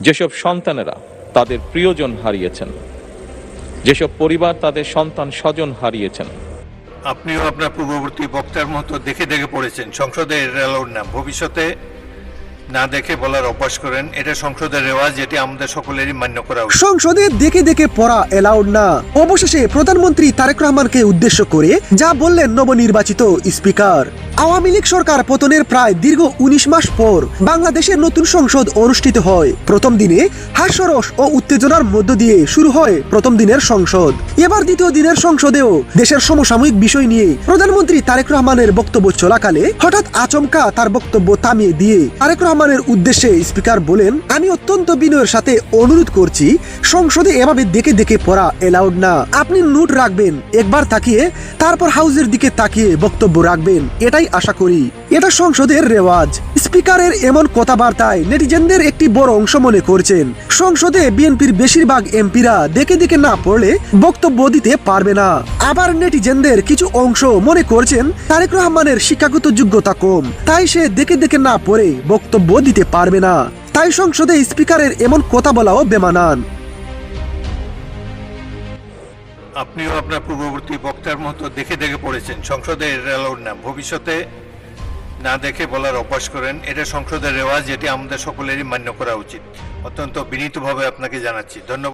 যেসব সন্তানেরা তাদের প্রিয়জন হারিয়েছেন, যেসব পরিবার তাদের সন্তান স্বজন হারিয়েছেন। আপনিও আপনার পূর্ববর্তী বক্তার মতো দেখে দেখে পড়েছেন। সংসদে এটা অ্যালাউড না, ভবিষ্যতে না দেখে বলার অভ্যাস করেন। এটা সংসদের রেওয়াজ, যেটি আমাদের সকলেরই মান্য করা উচিত। সংসদে দেখে দেখে পড়া এলাউড না। অবশেষে প্রধানমন্ত্রী তারেক রহমানকে উদ্দেশ্য করে যা বললেন নবনির্বাচিত স্পিকার। আওয়ামী লীগ সরকার পতনের প্রায় দীর্ঘ 19 মাস পর বাংলাদেশের নতুন সংসদ অনুষ্ঠিত হয়। প্রথম দিনে হাস্যরস ও উত্তেজনার মধ্য দিয়ে শুরু হয় প্রথম দিনের সংসদ। এবার দ্বিতীয় দিনের সংসদেও দেশের সমসাময়িক বিষয় নিয়ে প্রধানমন্ত্রী তারেক রহমানের বক্তব্য চলাকালে হঠাৎ আচমকা তার বক্তব্য থামিয়ে দিয়ে তারেক রহমানের উদ্দেশ্যে স্পিকার বলেন, আমি অত্যন্ত বিনয়ের সাথে অনুরোধ করছি, সংসদে এভাবে দেখে দেখে পড়া এলাউড না। আপনি নোট রাখবেন, একবার তাকিয়ে তারপর হাউসের দিকে তাকিয়ে বক্তব্য রাখবেন, এটাই আশা করি। এটা সংসদের রেওয়াজ। স্পিকারের এমন কথাবার্তায় নেটিজেনদের একটি বড় অংশ মনে করছেন সংসদে বিএনপির বেশিরভাগ এমপিরা দেখে দেখে না পড়লে বক্তব্য দিতে পারবে না। আবার নেটিজেনদের কিছু অংশ মনে করছেন তারেক রহমানের শিক্ষাগত যোগ্যতা কম, তাই সে দেখে দেখে না পড়ে বক্তব্য দিতে পারবে না। তাই সংসদে স্পিকারের এমন কথা বলাও বেমানান। আপনিও আপনার পূর্ববর্তী বক্তার মতো দেখে দেখে পড়েছেন। সংসদে এটা অ্যালাউড না, ভবিষ্যতে না দেখে বলার অভ্যাস করেন। এটা সংসদের রেওয়াজ, যেটি আমাদের সকলেরই মান্য করা উচিত। অত্যন্ত বিনীতভাবে আপনাকে জানাচ্ছি। ধন্যবাদ।